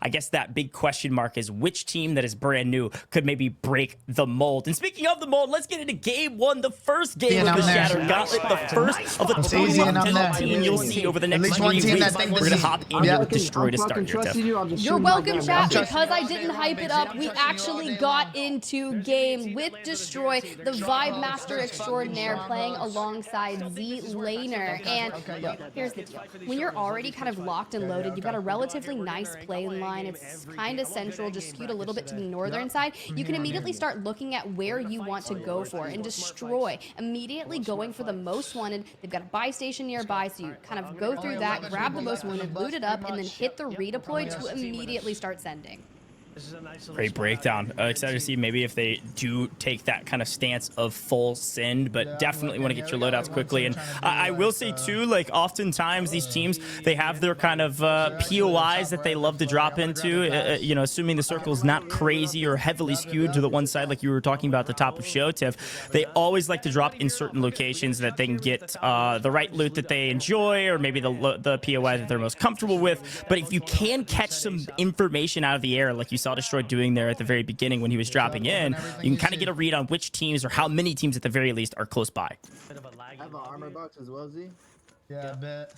I guess that big question mark is which team that is brand new could maybe break the mold. And speaking of the mold, let's get into game one, the first game of the Shatter Gauntlet, the first of a total of 15 you'll see over the next 3 weeks. We're going to hop in with Destroy to start here, Tiff. You're welcome, chat. Because I didn't hype it up, we actually got into game with Destroy, the Vibe Master Extraordinaire, playing alongside Zlaner. And look, here's the deal. When you're already kind of locked and loaded, you've got a relatively nice play line. It's kind of central, just skewed a little bit to the northern side. You can immediately start looking at where you want to go for. And Destroy, immediately going for the most wanted. They've got a buy station nearby, so you kind of go through that, grab the most wanted, loot it up, and then hit the redeploy to immediately start sending. Great breakdown. Excited to see maybe if they do take that kind of stance of full send, but definitely want to get your loadouts quickly. And I will say too, like oftentimes these teams, they have their kind of POIs that they love to drop into, you know, assuming the circle is not crazy or heavily skewed to the one side like you were talking about at the top of show, Tiff. They always like to drop in certain locations that they can get the right loot that they enjoy, or maybe the POI that they're most comfortable with. But if you can catch some information out of the air, like you saw Destroy doing there at the very beginning when he was dropping in, you can kind of get a read on which teams, or how many teams at the very least, are close by. I have an armor box as well, Z. Yeah, I bet.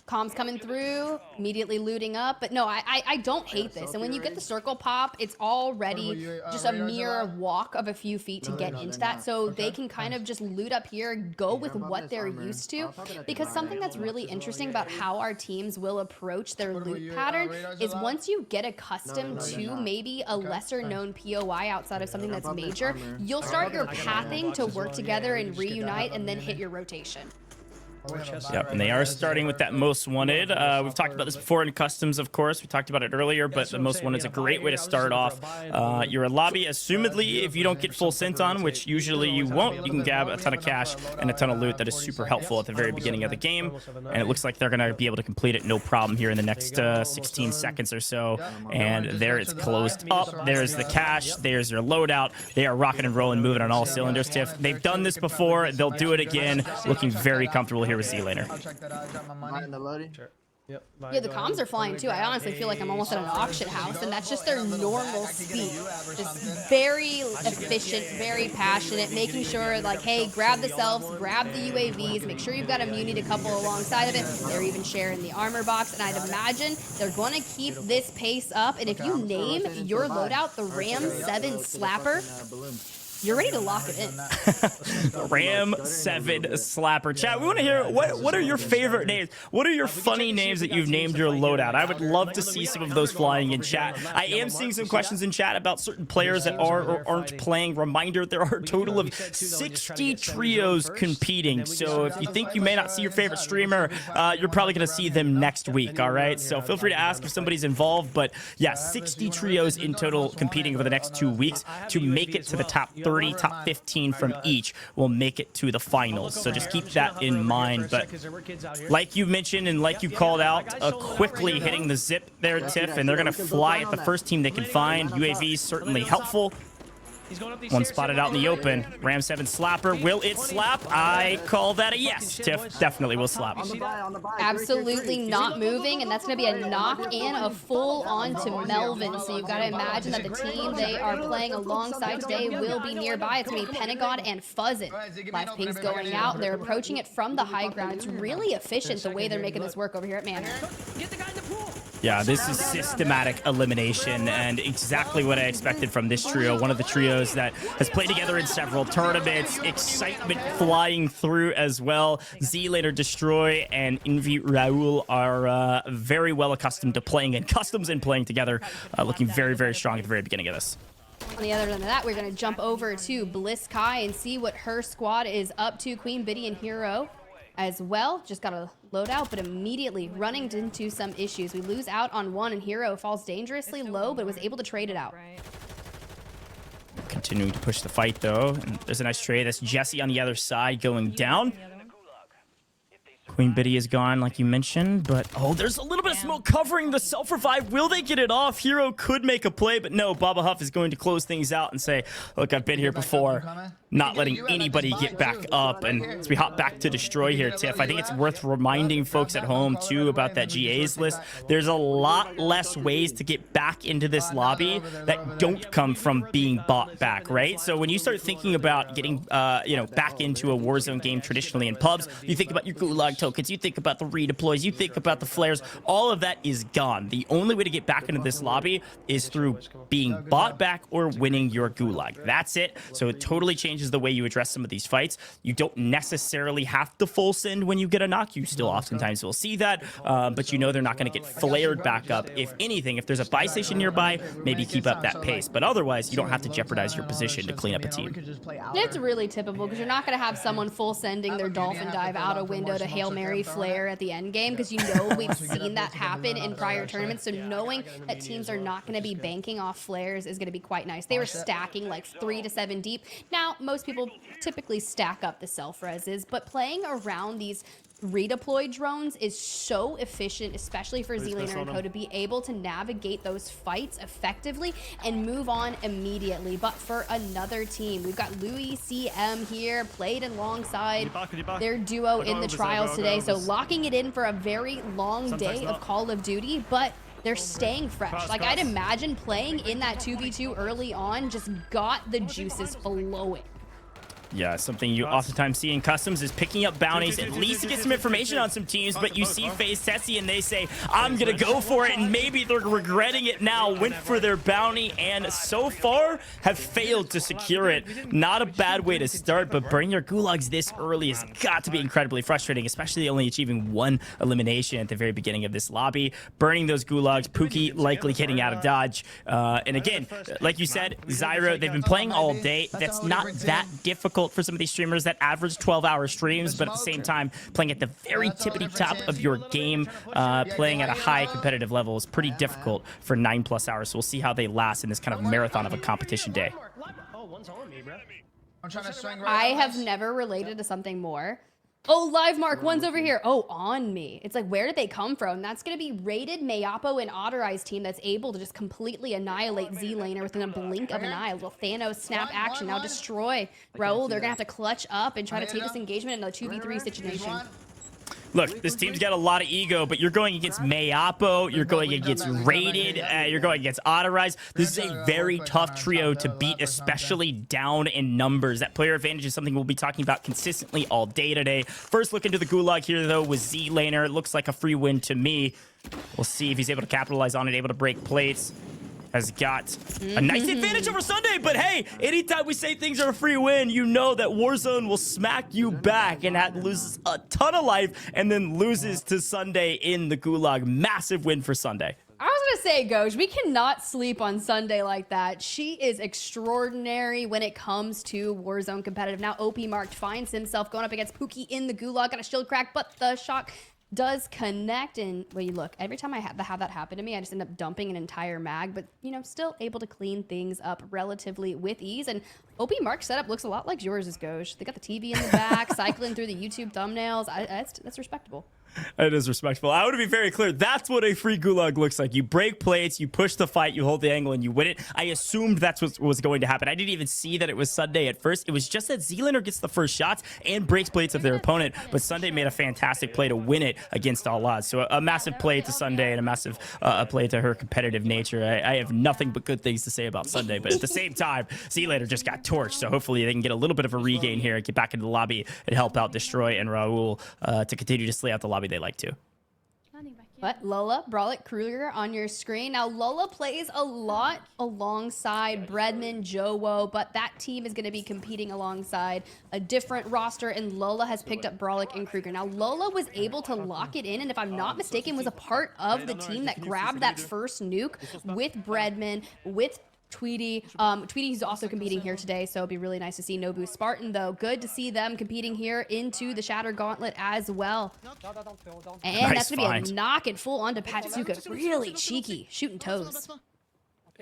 Comms coming through, immediately looting up. But no, I don't hate this. And when you get the circle pop, it's already just a mere walk of a few feet to get into that. So they can kind of just loot up here, go with what they're used to. Because something that's really interesting about how our teams will approach their loot pattern is once you get accustomed to maybe a lesser known POI outside of something that's major, you'll start your pathing to work together and reunite and then hit your rotation. Yep, and they are starting with that most wanted. We've talked about this before in customs, of course. We talked about it earlier, but the most wanted is a great way to start off your lobby. Assumedly, if you don't get full scent on, which usually you won't, you can grab a ton of cash and a ton of loot that is super helpful at the very beginning of the game. And it looks like they're going to be able to complete it no problem here in the next 16 seconds or so. And there it's closed up. There's the cash. There's their loadout. They are rocking and rolling, moving on all cylinders, Tiff. They've done this before. They'll do it again. Looking very comfortable here with Zlaner. I'll check that out. I drop my money. Sure. Yep. Yeah, the comms are flying too. I honestly feel like I'm almost at an auction house, and that's just their normal speed. Just very efficient, very passionate, making sure, like, hey, grab the selves, grab the UAVs, make sure you've got a muni to couple alongside of it. They're even sharing the armor box, and I'd imagine they're going to keep this pace up. And if you name your loadout the Ram 7 Slapper, you're ready to lock it in. Ram 7 Slapper. Chat, we want to hear, what are your favorite names? What are your funny names that you've named your loadout? I would love to see some of those flying in chat. I am seeing some questions in chat about certain players that are or aren't playing. Reminder, there are a total of 60 trios competing. So if you think you may not see your favorite streamer, you're probably going to see them next week, all right? So feel free to ask if somebody's involved. But yeah, 60 trios in total competing over the next 2 weeks to make it to the top 30, top 15 from each will make it to the finals. So just keep that in mind. But like you mentioned and like you called out, quickly hitting the zip there, Tiff, and they're going to fly at the first team they can find. UAV is certainly helpful. One spotted out in the open. Ram 7 Slapper. Will it slap? I call that a yes. Tiff definitely will slap. Absolutely not moving, and that's going to be a knock and a full on to Melvin. So you've got to imagine that the team they are playing alongside today will be nearby. It's going to be Pentagon and Fuzzin. Live ping's going out. They're approaching it from the high ground. It's really efficient the way they're making this work over here at Manor. Yeah, this is systematic elimination and exactly what I expected from this trio. One of the trios that has played together in several tournaments. Excitement flying through as well. Zlaner, Destroy, and Envy Raul are very well accustomed to playing in customs and playing together. Looking very, very strong at the very beginning of this. On the other end of that, we're going to jump over to Bliss Kai and see what her squad is up to. Queen Biddy and Hero as well. Just got to load out, but immediately running into some issues. We lose out on one, and Hero falls dangerously low, but was able to trade it out. Continuing to push the fight, though. And there's a nice trade. That's Jesse on the other side going down. Queen Biddy is gone, like you mentioned, but oh, there's a little bit of smoke covering the self-revive. Will they get it off? Hero could make a play, but no, Baba Huff is going to close things out and say, look, I've been here before. Not letting anybody get back up. And as we hop back to Destroy here, Tiff, I think it's worth reminding folks at home, too, about that GA's list. There's a lot less ways to get back into this lobby that don't come from being bought back, right? So when you start thinking about getting, back into a Warzone game traditionally in pubs, you think about your Gulag tokens, you think about the redeploys, you think about the flares, all of that is gone. The only way to get back into this lobby is through being bought back or winning your Gulag. That's it. So it totally changes the way you address some of these fights. You don't necessarily have to full send when you get a knock. You still oftentimes will see that, but you know they're not going to get flared back up. If anything, if there's a buy station nearby, maybe keep up that pace. But otherwise, you don't have to jeopardize your position to clean up a team. It's really typical because you're not going to have someone full sending their dolphin dive out a window to Hail Mary flare at the end game, because you know we've seen that happen in prior tournaments. So knowing that teams are not going to be banking off flares is going to be quite nice. They were stacking like 3 to 7 deep. Now, most people typically stack up the self-reses, but playing around these redeployed drones is so efficient, especially for Zlaner and co, to be able to navigate those fights effectively and move on immediately. But for another team, we've got Louis CM here, played alongside their duo in the trials today, so locking it in for a very long day of Call of Duty, but they're staying fresh. Like, I'd imagine playing in that 2v2 early on just got the juices flowing. Yeah, something you oftentimes see in customs is picking up bounties, at least to get some information on some teams, but you see FaZe Tessie and they say, I'm going to go for it, and maybe they're regretting it now, went for their bounty, and so far have failed to secure it. Not a bad way to start, but burning your gulags this early has got to be incredibly frustrating, especially only achieving 1 elimination at the very beginning of this lobby. Burning those gulags, Pookie likely getting out of dodge. And again, like you said, Zyro, they've been playing all day. That's not that difficult for some of these streamers that average 12-hour streams, but at the same time, playing at the very tippity top of your game, playing at a high competitive level is pretty difficult for 9+ hours. So we'll see how they last in this kind of marathon of a competition day. I have never related to something more. Oh, live mark, one's over here. Oh, on me. It's like, where did they come from? That's going to be rated Mayapo and Otterize team that's able to just completely annihilate Zlaner within a blink of an eye. A little Thanos snap action. Now Destroy. Raul, they're going to have to clutch up and try to take this engagement in a 2v3 situation. Look, this team's got a lot of ego, but you're going against Mayapo, you're going against Rated, you're going against Otterize. This is a very tough trio to beat, especially down in numbers. That player advantage is something we'll be talking about consistently all day today. First look into the Gulag here, though, with Zlaner. It looks like a free win to me. We'll see if he's able to capitalize on it, able to break plates. Has got a nice advantage over Sunday, but hey, anytime we say things are a free win, you know that Warzone will smack you back, and that loses a ton of life and then loses to Sunday in the Gulag. Massive win for Sunday. I was gonna say, Goj, we cannot sleep on Sunday like that. She is extraordinary when it comes to Warzone competitive. Now OP Marked finds himself going up against Pookie in the Gulag, got a shield crack, but the shock does connect. And well, you look, every time I have that happen to me, I just end up dumping an entire mag, but you know, still able to clean things up relatively with ease. And OP Mark's setup looks a lot like yours, Goj. They got the TV in the back, cycling through the YouTube thumbnails. That's respectable. It is respectful. I want to be very clear. That's what a free Gulag looks like. You break plates, you push the fight, you hold the angle, and you win it. I assumed that's what was going to happen. I didn't even see that it was Sunday at first. It was just that Zlaner gets the first shots and breaks plates of their opponent, but Sunday made a fantastic play to win it against all odds. So a massive play to Sunday and a massive play to her competitive nature. I have nothing but good things to say about Sunday, but at the same time, Zlaner just got torched, so hopefully they can get a little bit of a regain here and get back into the lobby and help out Destroy and Raul to continue to slay out the lobby they like to. But Lola, Brolic Kruger on your screen. Now, Lola plays a lot alongside Breadman, Joewo, but that team is going to be competing alongside a different roster, and Lola has picked up Brolic and Kruger. Now, Lola was able to lock it in, and if I'm not mistaken, was a part of the team that grabbed that first nuke with Breadman, with Tweety. Tweety's also competing here today, so it'd be really nice to see Nobu Spartan, though. Good to see them competing here into the Shatter Gauntlet as well. And that's going to be a knock and full onto Patsuka. Really cheeky, shooting toes.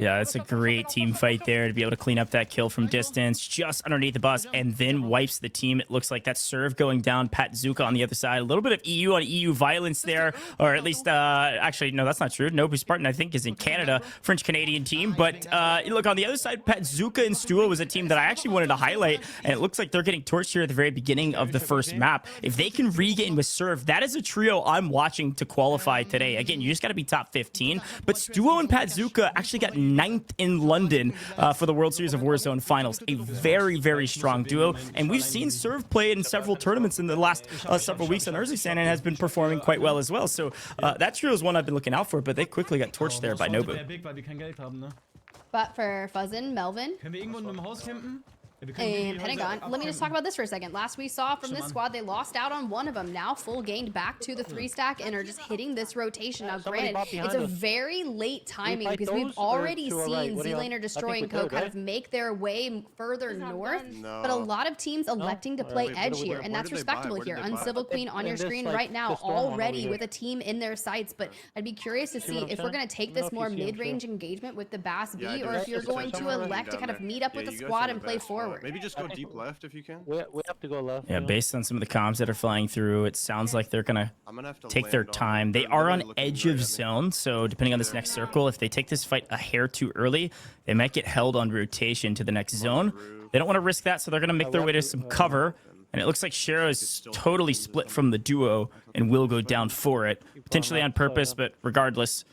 Yeah, it's a great team fight there to be able to clean up that kill from distance, just underneath the bus, and then wipes the team. It looks like that serve going down. Pat Zuka on the other side. A little bit of EU on EU violence there, or at least, actually, no, that's not true. Nobu Spartan, I think, is in Canada, French-Canadian team. But look, on the other side, Pat Zuka and Stuo was a team that I actually wanted to highlight, and it looks like they're getting torched here at the very beginning of the first map. If they can regain with serve, that is a trio I'm watching to qualify today. Again, you just got to be top 15. But Stuo and Pat Zuka actually got 9th in London for the World Series of Warzone Finals. A very, very strong duo. And we've seen Serve play in several tournaments in the last several weeks on Urzikstan and has been performing quite well as well. So that trio is one I've been looking out for, but they quickly got torched there by Nobu. But for Fuzzin, Melvin, and Pentagon, let me just talk about this for a second. Last we saw from this squad, they lost out on one of them. Now full gained back to the 3-stack and are just hitting this rotation. Now granted, it's a very late timing because we've already seen Zlaner Destroy and Co kind of make their way further north, but a lot of teams electing to play edge here, and that's respectable here. Uncivil Queen on your screen right now already with a team in their sights, but I'd be curious to see if we're going to take this more mid-range engagement with the Bass B, or if you're going to elect to kind of meet up with the squad and play forward. Maybe just go deep left if you can. We have to go left. Yeah, based on some of the comms that are flying through, it sounds like they're going to take their time. They are on edge of zone, so depending on this next circle, if they take this fight a hair too early, they might get held on rotation to the next zone. They don't want to risk that, so they're going to make their way to some cover. And it looks like Shero is totally split from the duo and will go down for it. Potentially on purpose, but regardless,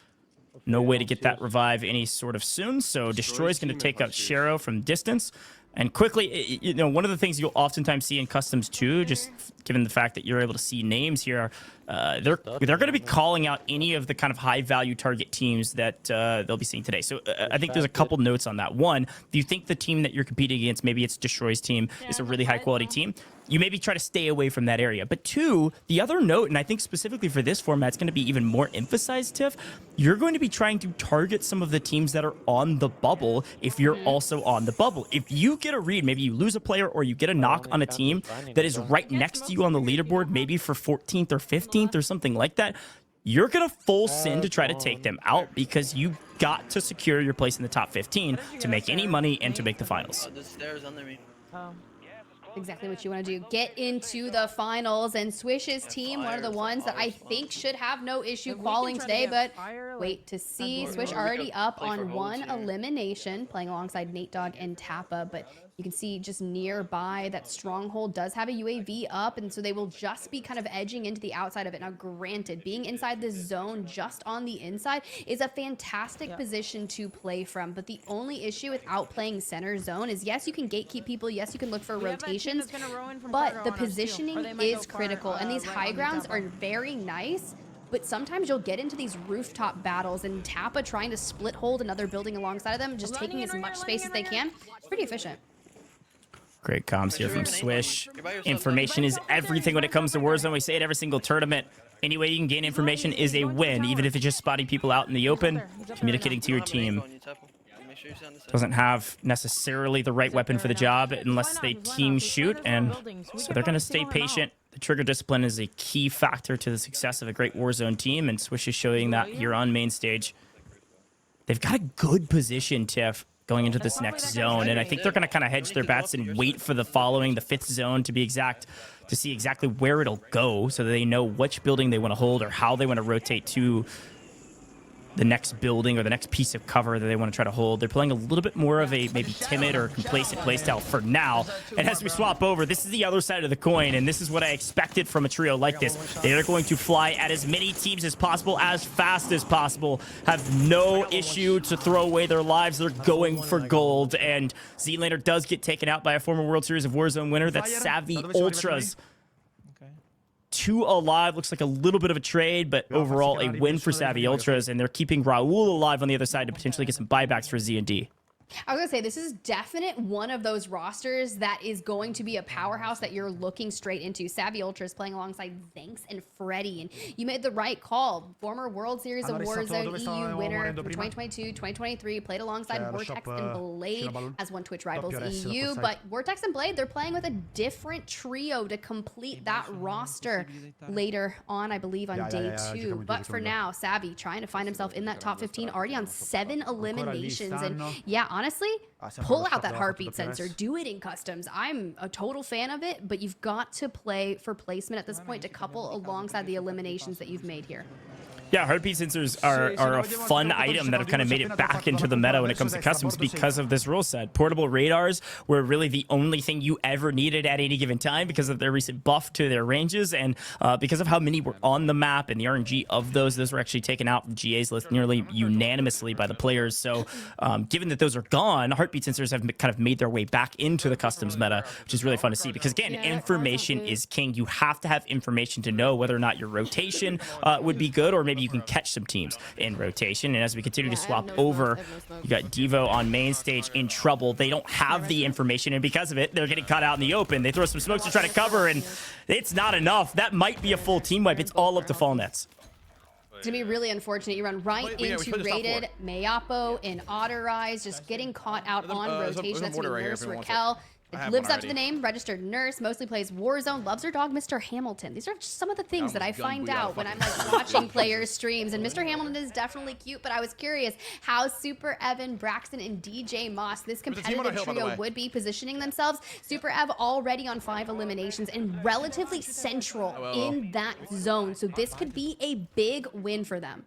no way to get that revive any sort of soon. So Destroy's going to take out Shero from distance. And quickly, you know, one of the things you'll oftentimes see in customs too, just given the fact that you're able to see names here, they're going to be calling out any of the kind of high value target teams that they'll be seeing today. So I think there's a couple notes on that. One, if you think the team that you're competing against, maybe it's Destroy's team, is a really high quality team, you maybe try to stay away from that area. But two, the other note, and I think specifically for this format, it's going to be even more emphasized, Tiff, you're going to be trying to target some of the teams that are on the bubble if you're also on the bubble. If you get a read, maybe you lose a player or you get a knock on a team that is right next to you on the leaderboard, maybe for 14th or 15th or something like that, you're going to full send to try to take them out because you got to secure your place in the top 15 to make any money and to make the finals. Exactly what you want to do. Get into the finals, and Swish's team, one of the ones that I think should have no issue qualifying today, but wait to see. Swish already up on one elimination, playing alongside Nate Dogg and Tappa, but you can see just nearby that Stronghold does have a UAV up, and so they will just be kind of edging into the outside of it. Now, granted, being inside this zone just on the inside is a fantastic position to play from, but the only issue with outplaying center zone is, yes, you can gatekeep people, yes, you can look for rotations, but the positioning is critical, and these high grounds are very nice. But sometimes you'll get into these rooftop battles, and Tappa trying to split hold another building alongside of them, just taking as much space as they can. It's pretty efficient. Great comms here from Swish. Information is everything when it comes to Warzone. We say it every single tournament. Any way you can gain information is a win, even if it's just spotting people out in the open, communicating to your team. Doesn't have necessarily the right weapon for the job unless they team shoot, and so they're going to stay patient. The trigger discipline is a key factor to the success of a great Warzone team, and Swish is showing that here on main stage. They've got a good position, Tiff, going into this next zone, and I think they're going to kind of hedge their bets and wait for the following, the 5th zone to be exact, to see exactly where it'll go so that they know which building they want to hold or how they want to rotate to the next building or the next piece of cover that they want to try to hold. They're playing a little bit more of a maybe timid or complacent playstyle for now. And as we swap over, this is the other side of the coin, and this is what I expected from a trio like this. They are going to fly at as many teams as possible, as fast as possible, have no issue to throw away their lives. They're going for gold, and Zlaner does get taken out by a former World Series of Warzone winner. That's Savvy Ultras. 2 alive, looks like a little bit of a trade, but overall a win for Savvy Ultras, and they're keeping Raul alive on the other side to potentially get some buybacks for Z&D. I was gonna say, this is definite one of those rosters that is going to be a powerhouse that you're looking straight into. Savvy Ultra is playing alongside Zanks and Freddy, and you made the right call. Former World Series of Warzone EU winner from 2022, 2023, played alongside Vortex and Blade as One Twitch Rivals EU, but Vortex and Blade, they're playing with a different trio to complete that roster later on, I believe, on day 2. But for now, Savvy trying to find himself in that top 15, already on 7 eliminations, and yeah, honestly, pull out that heartbeat sensor, do it in customs. I'm a total fan of it, but you've got to play for placement at this point to couple alongside the eliminations that you've made here. Yeah, heartbeat sensors are a fun item that have kind of made it back into the meta when it comes to customs because of this rule set. Portable radars were really the only thing you ever needed at any given time because of their recent buff to their ranges, and because of how many were on the map and the RNG of those were actually taken out from GA's list nearly unanimously by the players. So given that those are gone, heartbeat sensors have kind of made their way back into the customs meta, which is really fun to see because, again, information is king. You have to have information to know whether or not your rotation would be good, or maybe you can catch some teams in rotation. And as we continue to swap over, you got Devo on main stage in trouble. They don't have the information, and because of it, they're getting caught out in the open. They throw some smokes to try to cover, and it's not enough. That might be a full team wipe. It's all up to Fall Nets. It's gonna be really unfortunate. You run right into Rated, Mayapo, and Otterize, just getting caught out on rotation. That's gonna be Nurse Raquel. It lives up to the name, registered nurse, mostly plays Warzone, loves her dog, Mr. Hamilton. These are just some of the things that I find out when I'm like watching players' streams. And Mr. Hamilton is definitely cute, but I was curious how Super Evan, Braxton, and DJ Moss, this competitive trio, would be positioning themselves. Super Ev already on 5 eliminations and relatively central in that zone. So this could be a big win for them.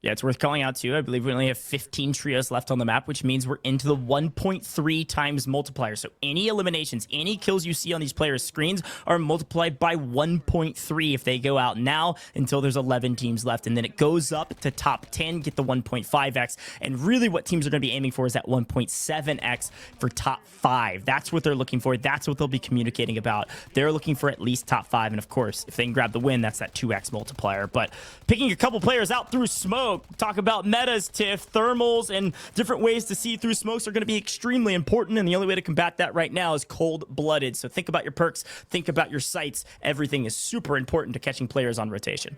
Yeah, it's worth calling out too. I believe we only have 15 trios left on the map, which means we're into the 1.3 times multiplier. So any eliminations, any kills you see on these players' screens are multiplied by 1.3 if they go out now until there's 11 teams left. And then it goes up to top 10, get the 1.5x. And really what teams are going to be aiming for is that 1.7x for top 5. That's what they're looking for. That's what they'll be communicating about. They're looking for at least top 5. And of course, if they can grab the win, that's that 2x multiplier. But picking a couple players out through smoke, talk about metas, Tiff, thermals, and different ways to see through smokes are going to be extremely important, and the only way to combat that right now is cold-blooded. So think about your perks, think about your sights. Everything is super important to catching players on rotation.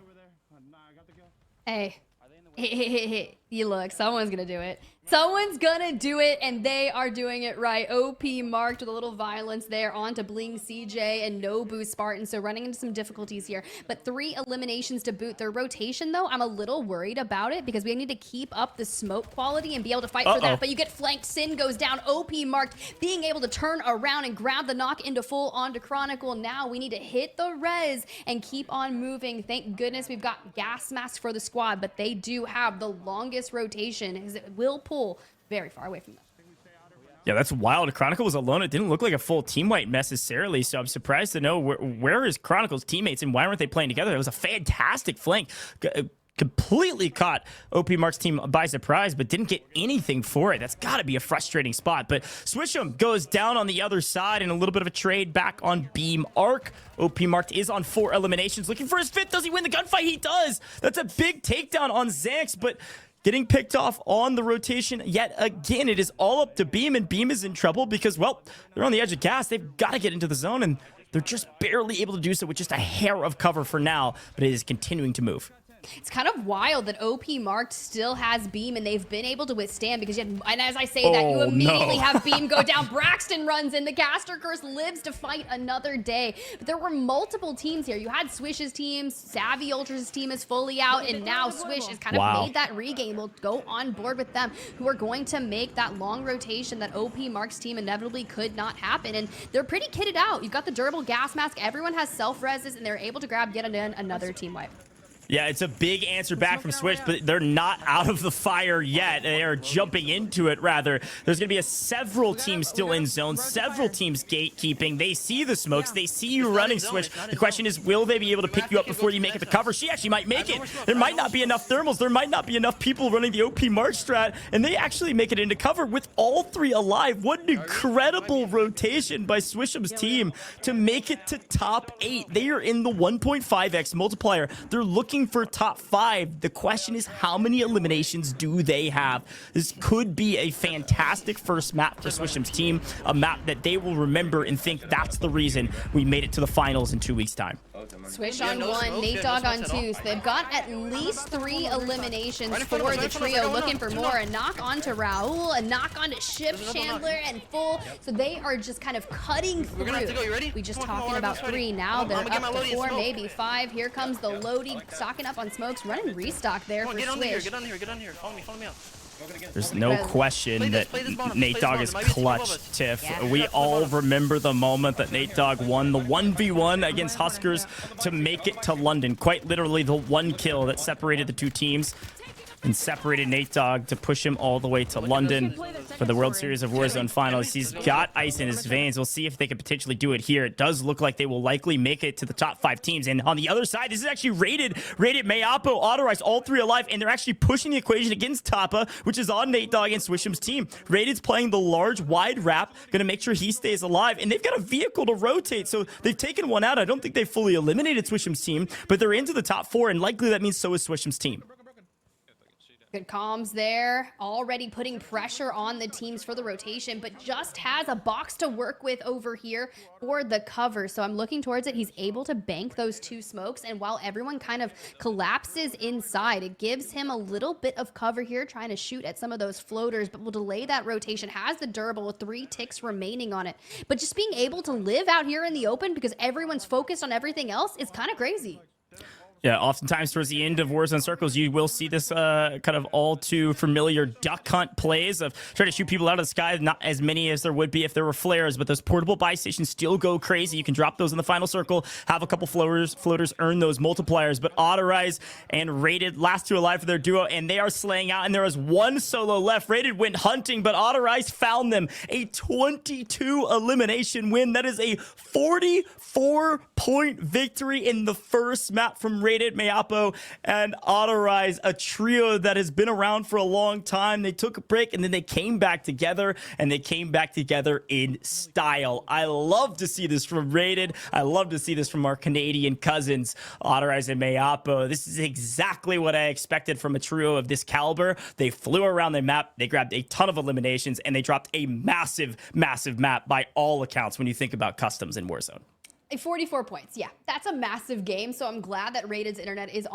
Hey, you look, someone's gonna do it. Someone's gonna do it, and they are doing it right. OP marked with a little violence there onto Bling CJ and Nobu Spartan, so running into some difficulties here. But 3 eliminations to boot. Their rotation, though, I'm a little worried about it because we need to keep up the smoke quality and be able to fight for that. But you get flanked, Sin goes down, OP marked, being able to turn around and grab the knock into full onto Chronicle. Now we need to hit the res and keep on moving. Thank goodness we've got gas masks for the squad, but they do have the longest rotation as it will pull very far away from them. Yeah, that's wild. Chronicle was alone. It didn't look like a full team wipe necessarily, so I'm surprised to know where is Chronicle's teammates and why weren't they playing together? It was a fantastic flank. Completely caught OP Mark's team by surprise, but didn't get anything for it. That's got to be a frustrating spot. But Swish'em goes down on the other side, and a little bit of a trade back on Beam Arc. OP Mark is on 4 eliminations, looking for his 5th. Does he win the gunfight? He does. That's a big takedown on Zanks, but getting picked off on the rotation yet again. It is all up to Beam, and Beam is in trouble because, well, they're on the edge of gas. They've got to get into the zone, and they're just barely able to do so with just a hair of cover for now, but it is continuing to move. It's kind of wild that OP Marked still has Beam, and they've been able to withstand because, and as I say that, you immediately have Beam go down. Braxton runs in. The Caster Curse lives to fight another day. But there were multiple teams here. You had Swish's team, Savvy Ultra's team is fully out, and now Swish has kind of made that regain. We'll go on board with them, who are going to make that long rotation that OP Mark's team inevitably could not happen. And they're pretty kitted out. You've got the durable gas mask. Everyone has self-reses, and they're able to grab yet another team wipe. Yeah, it's a big answer back from Swish, but they're not out of the fire yet. They are jumping into it, rather. There's going to be several teams still in zone, several teams gatekeeping. They see the smokes. They see you running, Swish. The question is, will they be able to pick you up before you make it to cover? She actually might make it. There might not be enough thermals. There might not be enough people running the OP March strat, and they actually make it into cover with all 3 alive. What an incredible rotation by Swishem's team to make it to top 8. They are in the 1.5x multiplier. They're looking looking for top 5. The question is, how many eliminations do they have? This could be a fantastic first map for Swishem's team, a map that they will remember and think that's the reason we made it to the finals in 2 weeks' time. Swish on 1, Nate Dogg on 2. So they've got at least 3 eliminations for the trio, looking for more. A knock onto Raul, a knock onto Ship, Chandler, and Full. So they are just kind of cutting through. We just talking about 3 now. They're up to 4, maybe 5. Here comes the Lodi, stocking up on smokes, running restock there for Swish. Get on here. Follow me out. There's no question that Nate Dogg is clutch, Tiff. We all remember the moment that Nate Dogg won the 1v1 against Huskerrs to make it to London. Quite literally the one kill that separated the two teams and separated Nate Dogg to push him all the way to London for the World Series of Warzone Finals. He's got ice in his veins. We'll see if they can potentially do it here. It does look like they will likely make it to the top 5 teams. And on the other side, this is actually rated Mayapo, Autorize, all 3 alive, and they're actually pushing the equation against Tapa, which is on Nate Dogg and Swishem's team. Rated's playing the large, wide wrap, going to make sure he stays alive, and they've got a vehicle to rotate, so they've taken one out. I don't think they fully eliminated Swishem's team, but they're into the top 4, and likely that means so is Swishem's team. Good comms there, already putting pressure on the teams for the rotation, but just has a box to work with over here for the cover. So I'm looking towards it. He's able to bank those 2 smokes, and while everyone kind of collapses inside, it gives him a little bit of cover here, trying to shoot at some of those floaters, but will delay that rotation. Has the durable with 3 ticks remaining on it. But just being able to live out here in the open because everyone's focused on everything else is kind of crazy. Yeah, oftentimes towards the end of Warzone Circles, you will see this kind of all too familiar duck hunt plays of trying to shoot people out of the sky. Not as many as there would be if there were flares, but those portable buy stations still go crazy. You can drop those in the final circle, have a couple floaters earn those multipliers. But Autorize and Rated, last 2 alive for their duo, and they are slaying out, and there is 1 solo left. Rated went hunting, but Autorize found them. A 22 elimination win. That is a 44-point victory in the first map from Rated, Mayapo, and Autorize, a trio that has been around for a long time. They took a break, and then they came back together, and they came back together in style. I love to see this from Rated. I love to see this from our Canadian cousins, Autorize and Mayapo. This is exactly what I expected from a trio of this caliber. They flew around the map, they grabbed a ton of eliminations, and they dropped a massive, massive map by all accounts when you think about customs in Warzone. 44 points, yeah, that's a massive game, so I'm glad that Rated's internet is